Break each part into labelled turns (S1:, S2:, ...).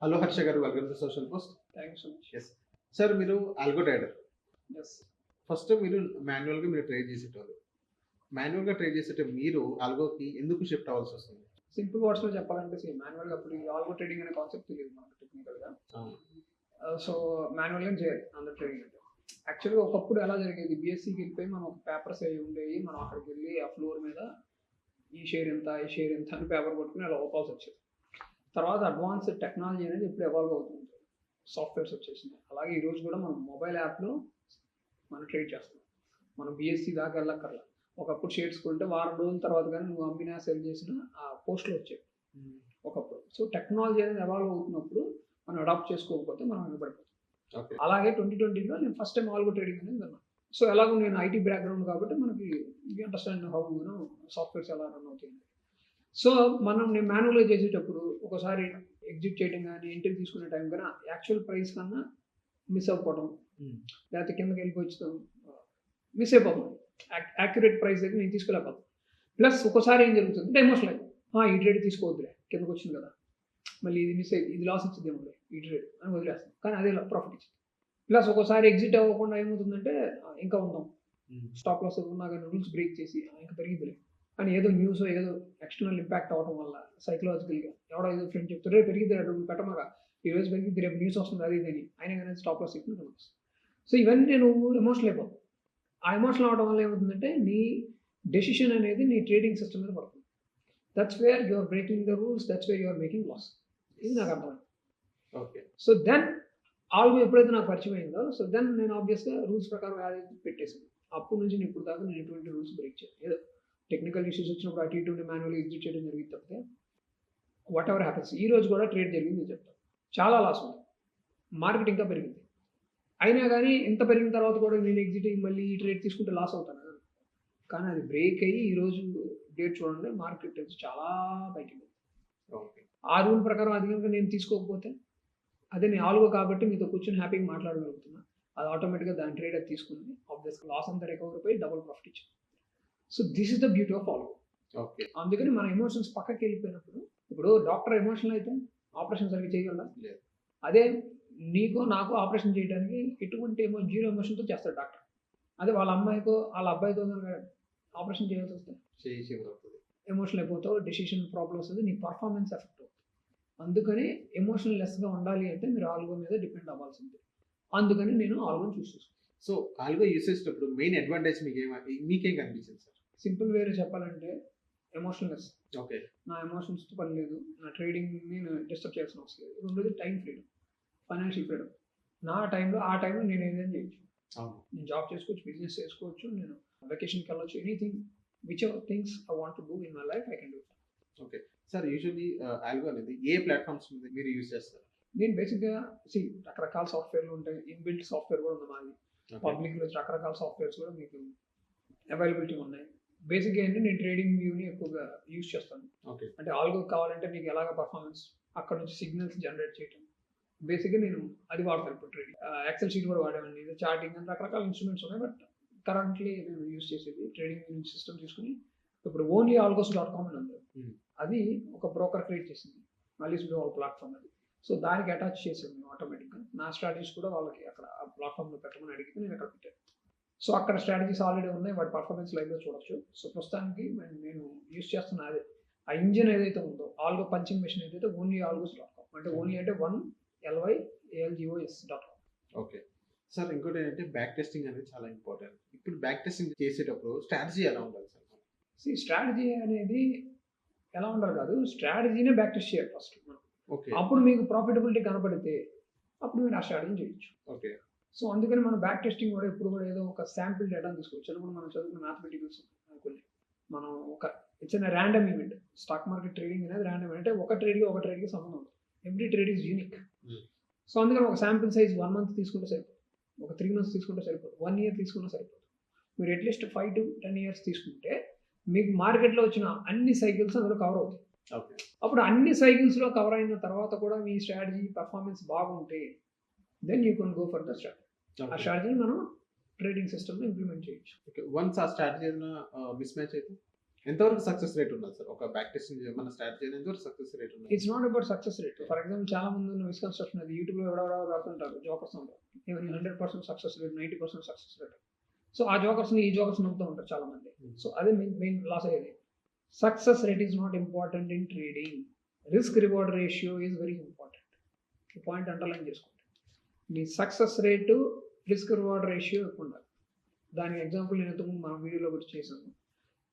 S1: Hello Harsha garu, welcome to social post.
S2: Thank you so much.
S1: Yes sir, మీరు algo trader.
S2: Yes.
S1: First మీరు మాన్యువల్గా మీరు trade చేసేటోళ్ళు. మాన్యువల్గా ట్రేడ్ చేసేట మీరు ఆల్గోకి ఎందుకు షిఫ్ట్ అవ్వాల్సి వస్తుంది?
S2: సింపుల్ వర్డ్స్లో చెప్పాలంటే మాన్యువల్గా అప్పుడు ఈ ఆల్గో ట్రేడింగ్ అనే కాన్సెప్ట్ తెలియదు మనకు టెక్నికల్గా. సో మాన్యువల్గా చేయాలి అందరు ట్రేడింగ్ అంటే. యాక్చువల్గా ఒకప్పుడు ఎలా జరిగేది, బీఎస్సీకి వెళ్ళిపోయి మనం ఒక పేపర్స్ అవి ఉండేవి, మనం అక్కడికి వెళ్ళి ఆ ఫ్లోర్ మీద ఈ షేర్ ఎంత ఈ షేర్ ఎంత అని పేపర్ పట్టుకుని అలా ఓపాల్సి వచ్చేది. తర్వాత అడ్వాన్స్ టెక్నాలజీ అనేది ఇప్పుడు ఎవాల్వ్ అవుతుంది, సాఫ్ట్వేర్స్ వచ్చేసినాయి. అలాగే ఈరోజు కూడా మనం మొబైల్ యాప్లో మనం ట్రేడ్ చేస్తాం. మనం బీఎస్సీ దాకా వెళ్ళక్కర్లా. ఒకప్పుడు షేర్స్ కొంటే వారం రోజుల తర్వాత కానీ నువ్వు అమ్మినా సెల్ చేసినా ఆ పోస్ట్లో వచ్చాయి ఒకప్పుడు. సో టెక్నాలజీ అనేది ఎవాల్వ్ అవుతున్నప్పుడు మనం అడాప్ట్ చేసుకోకపోతే మనం వెనబడిపోతాం. అలాగే 2020లో నేను ఫస్ట్ టైం ఆల్గో ట్రేడింగ్ అనేది విన్నాను. సో ఎలాగో నేను ఐటీ బ్యాక్గ్రౌండ్ కాబట్టి మనకి అండర్స్టాండ్ హౌ సాఫ్ట్వేర్స్ ఎలా రన్ అవుతాయి. సో నేను మాన్యువల్గా చేసేటప్పుడు ఒకసారి ఎగ్జిట్ చేయడం కానీ ఎంట్రీ తీసుకునే టైం కన్నా యాక్చువల్ ప్రైస్ కన్నా మిస్ అవ్వకపోవడం, లేకపోతే కిందకి వెళ్ళిపోవచ్చడం, మిస్ అయిపోతాం. యాక్యురేట్ ప్రైస్ దగ్గర నేను తీసుకోలేకపోతాను. ప్లస్ ఒకసారి ఏం జరుగుతుంది అంటే ఎమోషనల్ ఈ ట్రేడ్ తీసుకోవద్దులే, కిందకు వచ్చింది కదా, మళ్ళీ ఇది మిస్ అయ్యింది, ఇది లాస్ ఇచ్చిందేమో ఈ ట్రేడ్ అని వదిలేస్తాం. కానీ అదే ప్రాఫిట్ ఇచ్చింది. ప్లస్ ఒక్కోసారి ఎగ్జిట్ అవ్వకుండా ఏమవుతుందంటే ఇంకా ఉందాం, స్టాప్ లాస్ ఉన్నా కానీ రూల్స్ బ్రేక్ చేసి ఇంకా పెరిగిద్దిలే అని ఏదో న్యూస్ ఏదో ఎక్స్టర్నల్ ఇంపాక్ట్ అవ్వడం వల్ల సైకలాజికల్గా ఎవడో ఏదో ఫ్రెండ్ చెప్తారు రేపు పెరిగిద్ది, డబ్బులు పెట్టమాగా, ఈ రోజు పెరిగిద్ది, రేపు న్యూస్ వస్తుంది అది ఇది, అయినా కానీ స్టాప్ లాస్ ఎక్కువ కనిపిస్తుంది. సో ఇవన్నీ నువ్వు ఎమోషనల్ అయిపోతావు. ఆ ఎమోషనల్ అవడం వల్ల ఏమవుతుందంటే నీ డెసిషన్ అనేది నీ ట్రేడింగ్ సిస్టమ్ మీద పడుతుంది. That's where you are breaking the rules, that's where you are making loss. ఇది నాకు అర్థమైంది.
S1: ఓకే.
S2: సో దెన్ ఆల్గో ఎప్పుడైతే నాకు పరిచయం అయిందో, సో దెన్ నేను ఆబ్వియస్గా రూల్స్ ప్రకారం యాడ్ పెట్టేసాను. అప్పటి నుంచి నేను ఇప్పుడు దాకా నేను ఎటువంటి రూల్స్ బ్రేక్ చేయను. ఏదో టెక్నికల్ ఇష్యూస్ వచ్చినప్పుడు అటు ఇటు మాన్యువల్ ఎగ్జిట్ చేయడం జరిగింది తప్పితే వాట్ ఎవర్ హ్యాపన్స్. ఈ రోజు కూడా ట్రేడ్ జరిగింది నేను చెప్తాను, చాలా లాస్ ఉంది, మార్కెట్ ఇంకా పెరిగింది. అయినా కానీ ఇంత పెరిగిన తర్వాత కూడా నేను ఎగ్జిట్ అయ్యి మళ్ళీ ఈ ట్రేడ్ తీసుకుంటే లాస్ అవుతాను. కానీ అది బ్రేక్ అయ్యి ఈరోజు డేట్ చూడండి, మార్కెట్ చాలా పైకి వెళ్ళింది. ఆ రూల్ ప్రకారం అది కనుక నేను తీసుకోకపోతే, అదే నేను ఆల్గో కాబట్టి మీతో కూర్చొని హ్యాపీగా మాట్లాడగలుగుతున్నా, అది ఆటోమేటిక్గా దాని ట్రేడ్ అది తీసుకుంది, ఆబ్వియస్గా లాస్ అంతా రికవర్ అయిపోయి డబుల్ ప్రాఫిట్ ఇచ్చింది. So this is the beauty of algo.
S1: Okay.
S2: అందుకని మన ఎమోషన్స్ పక్కకి వెళ్ళిపోయినప్పుడు, ఇప్పుడు డాక్టర్ ఎమోషనల్ అయితే ఆపరేషన్ సరిగ్గా చేయగలరా? అదే నీకో నాకు ఆపరేషన్ చేయడానికి ఎటువంటి జీరో ఎమోషన్తో చేస్తాడు డాక్టర్. అదే వాళ్ళ అమ్మాయికో వాళ్ళ అబ్బాయితో ఆపరేషన్ చేయాల్సి వస్తే ఎమోషనల్ అయిపోతావు, డెసిషన్ ప్రాబ్లమ్ వస్తుంది, నీ పర్ఫార్మెన్స్ ఎఫెక్ట్ అవుతుంది. అందుకని ఎమోషనల్ లెస్గా ఉండాలి అంటే మీరు ఆల్గో మీద డిపెండ్ అవ్వాల్సింది. అందుకని నేను ఆల్గోని చూస్ చేసుకున్నాను.
S1: సో ఆల్గో యూస్ చేసేటప్పుడు మెయిన్ అడ్వాంటేజ్ మీకేం కనిపించింది సార్?
S2: సింపుల్ వేరే చెప్పాలంటే ఎమోషనల్ లెస్.
S1: ఓకే.
S2: నా ఎమోషన్స్తో పని లేదు, నా ట్రేడింగ్ని నేను డిస్టర్బ్ చేయాల్సిన అవసరం లేదు. రెండోది టైం ఫ్రీడమ్, ఫైనాన్షియల్ ఫ్రీడమ్. నా టైంలో ఆ టైంలో నేను ఏదైనా చేయొచ్చు. నేను జాబ్ చేసుకోవచ్చు, బిజినెస్ చేసుకోవచ్చు, నేను వెకేషన్కి వెళ్ళొచ్చు, anything which ever things I want to do in my life I can do.
S1: Okay sir, usually algo అనేది ఏ ప్లాట్ఫామ్స్ మీద మీరు యూజ్ చేస్తారు?
S2: నేను బేసిక్గా రకరకాల సాఫ్ట్వేర్లు ఉంటాయి, ఇన్బిల్ట్ సాఫ్ట్వేర్ కూడా ఉంది మాది. పబ్లిక్లో రకరకాల సాఫ్ట్వేర్స్ కూడా మీకు అవైలబిలిటీ ఉన్నాయి. బేసిక్గా ఏంటంటే నేను ట్రేడింగ్ వ్యూని ఎక్కువగా యూజ్ చేస్తాను. అంటే ఆల్గో కావాలంటే మీకు ఎలాగ పర్ఫార్మెన్స్ అక్కడ నుంచి సిగ్నల్స్ జనరేట్ చేయడం, బేసిక్గా నేను అది వాడతాను. ఇప్పుడు ట్రేడింగ్ ఎక్సెల్ షీట్ కూడా వాడామండి, ఇది చార్టింగ్ అని రకరకాల ఇన్స్ట్రుమెంట్స్ ఉన్నాయి. బట్ కరెంట్లీ నేను యూజ్ చేసేది ట్రేడింగ్ సిస్టమ్ తీసుకుని ఇప్పుడు ఓన్లీ algos.com అని ఉంది. అది ఒక బ్రోకర్ క్రియేట్ చేసింది, మళ్ళీ ప్లాట్ఫామ్ అది. సో దానికి అటాచ్ చేసాను నేను ఆటోమేటిక్గా. నా స్ట్రాటజీస్ కూడా వాళ్ళకి అక్కడ ఆ ప్లాట్ఫామ్లో పెట్టమని అడిగితే నేను అక్కడ పెట్టాను. సో అక్కడ స్ట్రాటజీస్ ఆల్రెడీ ఉన్నాయి, వాటి పర్ఫార్మెన్స్ లైవ్లో చూడొచ్చు. సో ప్రస్తుతానికి నేను యూజ్ చేస్తున్న అదే ఆ ఇంజిన్ ఏదైతే ఉందో, ఆల్గో పంచింగ్ మెషిన్ ఏదైతే ఓన్లీ algos.com, అంటే ఓన్లీ అంటే 1LYALGOS.com.
S1: ఓకే సార్, ఇంకోటి ఏంటంటే బ్యాక్ టెస్టింగ్ అనేది చాలా ఇంపార్టెంట్. ఇప్పుడు బ్యాక్ టెస్టింగ్ చేసేటప్పుడు స్ట్రాటజీ ఎలా ఉండాలి సార్?
S2: స్ట్రాటజీ అనేది ఎలా ఉండాలి కాదు, స్ట్రాటజీనే బ్యాక్ టెస్ట్ చేయాలి ఫస్ట్.
S1: ఓకే.
S2: అప్పుడు మీకు ప్రాఫిటబిలిటీ కనపడితే అప్పుడు మీరు ఆ స్ట్రాటజీ చేయొచ్చు.
S1: ఓకే.
S2: సో అందుకని మనం బ్యాక్ టెస్టింగ్ కూడా ఎప్పుడు కూడా ఏదో ఒక శాంపిల్ డేటాను తీసుకోవచ్చు. ఇప్పుడు మనం చదువుకున్న మ్యాథమెటికల్స్ అనుకోండి, మనం ఒక it's an random event. Stock market trading అనేది ర్యాండమ్, అంటే ఒక ట్రేడ్కి సంబంధం ఉంటుంది. Every trade is unique. So అందుకని ఒక శాంపిల్ సైజ్ 1 month తీసుకుంటే సరిపోదు, ఒక 3 months తీసుకుంటే సరిపోదు, 1 year తీసుకున్నా సరిపోదు. మీరు అట్లీస్ట్ 5 to 10 years తీసుకుంటే మీకు మార్కెట్లో వచ్చిన అన్ని సైకిల్స్ అందులో కవర్ అవుతాయి. అప్పుడు అన్ని సైకిల్స్లో కవర్ అయిన తర్వాత కూడా మీ స్ట్రాటజీ పర్ఫార్మెన్స్ బాగుంటే then you can go for the strategy. ఆ స్ట్రాటజీని మనం ట్రేడింగ్ సిస్టమ్లో ఇంప్లిమెంట్ చేయొచ్చు.
S1: ఓకే. వన్స్ ఆ స్ట్రాటజీ మిస్ మ్యాచ్ అయితే ఎంతవరకు సక్సెస్ రేట్ ఉన్నది సార్? ఒక బ్యాక్ టెస్టింగ్ మన స్టార్ట్ చేయడం ఎంతవరకు సక్సెస్ రేట్ ఉన్నది?
S2: It's not about success rate. For example చాలా మంది మిస్కన్స్ట్రక్షన్ అది యూట్యూబ్లో ఎవరెవరో రాస్తుంటారు జోకర్స్ ఉంటారు. Even 100% success rate, 90% success rate. So ఆ జోకర్స్ని ఈ జోకర్స్ నమ్ముతూ ఉంటారు చాలా మంది. సో అదే మెయిన్ లాస్ అయ్యేది. Success rate is not important in trading. Risk reward ratio is very important. ఈ పాయింట్ అండర్లైన్ చేసుకోండి. మీ success rate risk reward ratio ఎక్కువ ఉండాలి. దానికి ఎగ్జాంపుల్ నేను ఇంతకుముందు మన వీడియోలో గురించి చేశాను.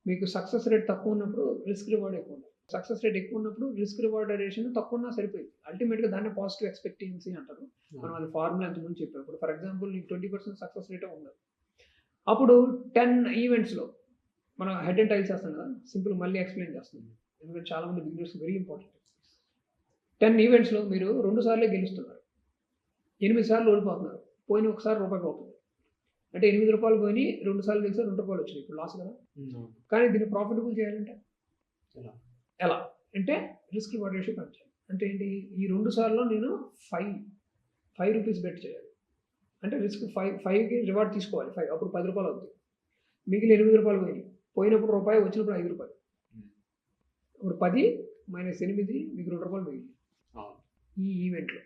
S2: మీకు సక్సెస్ రేట్ తక్కువ ఉన్నప్పుడు రిస్క్ రివార్డ్ ఎక్కువ ఉండాలి. సక్సెస్ రేట్ ఎక్కువ ఉన్నప్పుడు రిస్క్ రివార్డ్ రేషియో తక్కువ ఉన్నా సరిపోయింది. అల్టిమేట్గా దాన్ని పాజిటివ్ ఎక్స్పెక్టెన్సీ అంటారు. మనం అది ఫార్ములా ఎంతకుముందు చెప్పాం. ఇప్పుడు ఫర్ ఎగ్జాంపుల్ నీకు 20% సక్సెస్ రేటే ఉండదు. అప్పుడు 10 ఈవెంట్స్లో మనం హెడ్ అండ్ టైల్స్ చేస్తాం కదా, సింపుల్ మళ్ళీ ఎక్స్ప్లెయిన్ చేస్తుంది. ఎందుకంటే చాలా మంది బిగినర్స్ వెరీ ఇంపార్టెంట్. 10 ఈవెంట్స్లో మీరు 2 సార్లే గెలుస్తున్నారు, 8 సార్లు ఓడిపోతున్నారు. పోయిన ఒకసారి రూపాయి పోతుంది అంటే 8 రూపాయలు పోయి 2 సార్లు గెలిస్తే 2 రూపాయలు వచ్చినాయి. ఇప్పుడు లాస్ కదా. కానీ దీన్ని ప్రాఫిటబుల్ చేయాలంటే ఎలా అంటే రిస్క్ రివార్డ్ రేషియో పెంచాలి. అంటే ఏంటి, ఈ 2 సార్లు నేను 5 రూపీస్ బెట్ చేయాలి. అంటే రిస్క్ 5కి రివార్డ్ తీసుకోవాలి 5, అప్పుడు 10 రూపాయలు అవుతుంది. మిగిలిన 8 రూపాయలు పోయినప్పుడు రూపాయి, వచ్చినప్పుడు 5 రూపాయలు. ఇప్పుడు 10 - 8 మీకు 2 రూపాయలు మిగిలింది ఈ ఈవెంట్లో.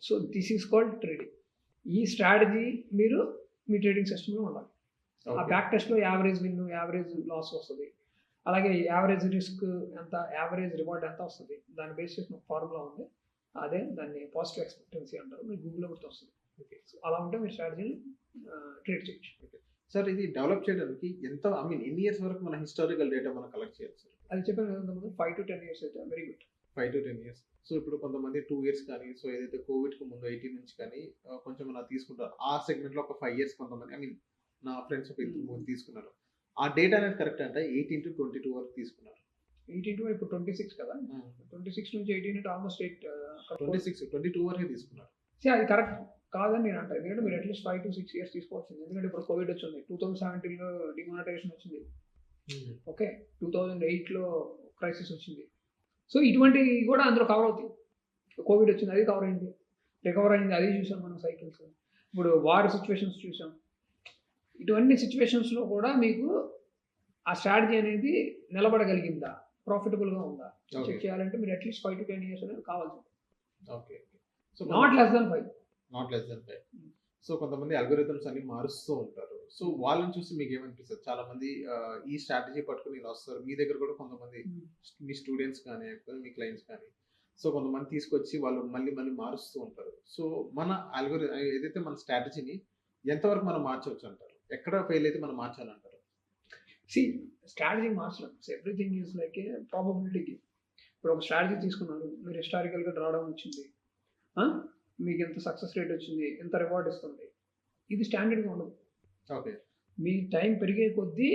S2: So this is called trading. ఈ స్ట్రాటజీ మీరు మీ ట్రేడింగ్ సిస్టంలో ఉండాలి. ఆ బ్యాక్ టెస్ట్లో యావరేజ్ విన్, యావరేజ్ లాస్ వస్తుంది. అలాగే యావరేజ్ రిస్క్ ఎంత, యావరేజ్ రివార్డ్ ఎంత వస్తుంది, దాన్ని బేస్ చేసిన ఫార్ములా ఉంది. అదే దాన్ని పాజిటివ్ ఎక్స్పెక్టెన్సీ అంటారు. మీకు గూగుల్లో కూడా వస్తుంది. ఓకే, సో అలా ఉంటే మీరు స్ట్రాటజీని ట్రేడ్ చేయొచ్చు.
S1: సార్ ఇది డెవలప్ చేయడానికి ఎన్ని ఇయర్స్ వరకు మన హిస్టారికల్ డేటా మనం కలెక్ట్ చేయాలి సార్?
S2: అది చెప్పాను కదా ముందు, 5 to 10 years అయితే very good.
S1: 5 to 10 years. So ఇప్పుడు కొంతమంది 2 years కానీ, సో ఏదైతే కోవిడ్కి ముందు 18 నుంచి కానీ కొంచెం అలా తీసుకుంటారు. ఆ సెగ్మెంట్లో ఒక 5 years కొంతమంది నా ఫ్రెండ్స్ ఒక 2 తీసుకున్నారు. ఆ డేటా అనేది కరెక్ట్ అంటే 18 to 22 వరకు తీసుకున్నారు.
S2: 18 to ఇప్పుడు 26 కదా. 26 నుంచి 18 అంటే ఆల్మోస్ట్
S1: 22 వరకే తీసుకున్నారు.
S2: అది కరెక్ట్ కాదని నేను అంటాను. ఎందుకంటే మీరు అట్లీస్ట్ 5 to 6 years తీసుకోవాల్సింది. ఎందుకంటే ఇప్పుడు కోవిడ్ వచ్చింది, 2017లో డిమానిటైజేషన్ వచ్చింది, ఓకే, 2008లో క్రైసిస్ వచ్చింది. సో ఇటువంటివి కూడా అందులో కవర్ అవుతాయి. కోవిడ్ వచ్చింది, అది కవర్ అయింది, రికవర్ అయింది, అది చూసాం మనం సైకిల్స్. ఇప్పుడు వార్ సిచ్యువేషన్స్ చూసాం. ఇటువంటి సిచ్యువేషన్స్లో కూడా మీకు ఆ స్ట్రాటజీ అనేది నిలబడగలిగిందా, ప్రాఫిటబుల్గా ఉందా చెక్ చేయాలంటే మీరు అట్లీస్ట్ 5 to 10 years అనేది కావాల్సింది.
S1: Okay, so
S2: not less than 5.
S1: So కొంతమంది అల్గోరిథమ్స్ అన్ని మారుస్తూ ఉంటారు. సో వాళ్ళని చూసి మీకు ఏమనిపిస్తుంది? చాలా మంది ఈ స్ట్రాటజీ పట్టుకుని ఇలా వస్తారు. మీ దగ్గర కూడా కొంతమంది మీ స్టూడెంట్స్ కానీ మీ క్లయింట్స్ కానీ, సో కొంతమంది తీసుకొచ్చి వాళ్ళు మళ్ళీ మారుస్తూ ఉంటారు. సో మన ఏదైతే మన స్ట్రాటజీని ఎంతవరకు మనం మార్చవచ్చు అంటారు? ఎక్కడ ఫెయిల్ అయితే మనం మార్చాలంటారు?
S2: స్ట్రాటజీ మార్చడం, everything is like A probability game. ఇప్పుడు ఒక స్ట్రాటజీ తీసుకున్నారు, మీరు హిస్టారికల్గా డ్రాడౌన్ వచ్చింది, మీకు ఎంత సక్సెస్ రేట్ వచ్చింది, ఎంత రివార్డ్ ఇస్తుంది, ఇది స్టాండర్డ్గా ఉండదు.
S1: ఓకే,
S2: మీ టైం పెరిగే కొద్దీ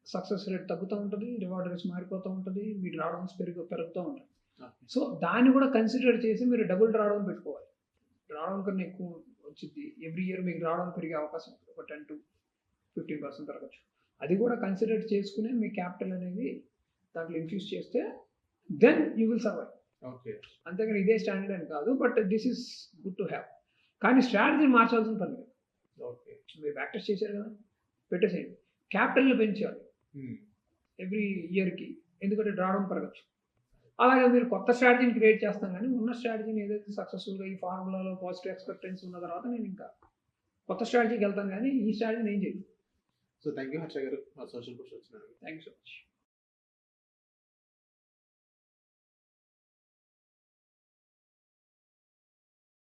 S2: సక్సెస్ రేట్ తగ్గుతూ ఉంటుంది, రివార్డ్ రేట్స్ మారిపోతూ ఉంటుంది, మీ డ్రాడౌన్స్ పెరుగుతూ ఉంటుంది. సో దాన్ని కూడా కన్సిడర్ చేసి మీరు డబుల్ డ్రాడౌన్ పెట్టుకోవాలి. డ్రాడౌన్ కన్నా ఎక్కువ వచ్చింది, ఎవ్రీ ఇయర్ మీకు డ్రాడౌన్ పెరిగే అవకాశం ఉంటుంది, ఒక 10 to 15% పెరగచ్చు. అది కూడా కన్సిడర్ చేసుకునే మీ క్యాపిటల్ అనేది దాంట్లో ఇన్ఫ్యూజ్ చేస్తే then you will survive.
S1: Okay,
S2: అంతేగాని ఇదే స్టాండర్డ్ అని కాదు, but this is good to have. కానీ స్ట్రాటజీని మార్చాల్సిన పని లేదు.
S1: ఓకే,
S2: మీరు ప్రాక్టీస్ చేశారు కదా, పెట్టేసేయండి. క్యాపిటల్ని పెంచాలి ఎవ్రీ ఇయర్కి, ఎందుకంటే డ్రాడౌన్ పెరగచ్చు. అలాగే మీరు కొత్త స్ట్రాటజీని క్రియేట్ చేస్తాం, కానీ ఉన్న స్ట్రాటజీని ఏదైతే సక్సెస్ఫుల్గా ఈ ఫార్ములాలో పాజిటివ్ ఎక్స్పెక్టెన్సీ ఉన్న తర్వాత నేను ఇంకా కొత్త స్ట్రాటజీకి వెళ్తాను, కానీ ఈ స్ట్రాటజీని ఏం చేయను.
S1: సో థ్యాంక్ యూ హర్ష గారు, మా సోషల్ పోస్ట్ వచ్చినందుకు.
S2: Thank you so much.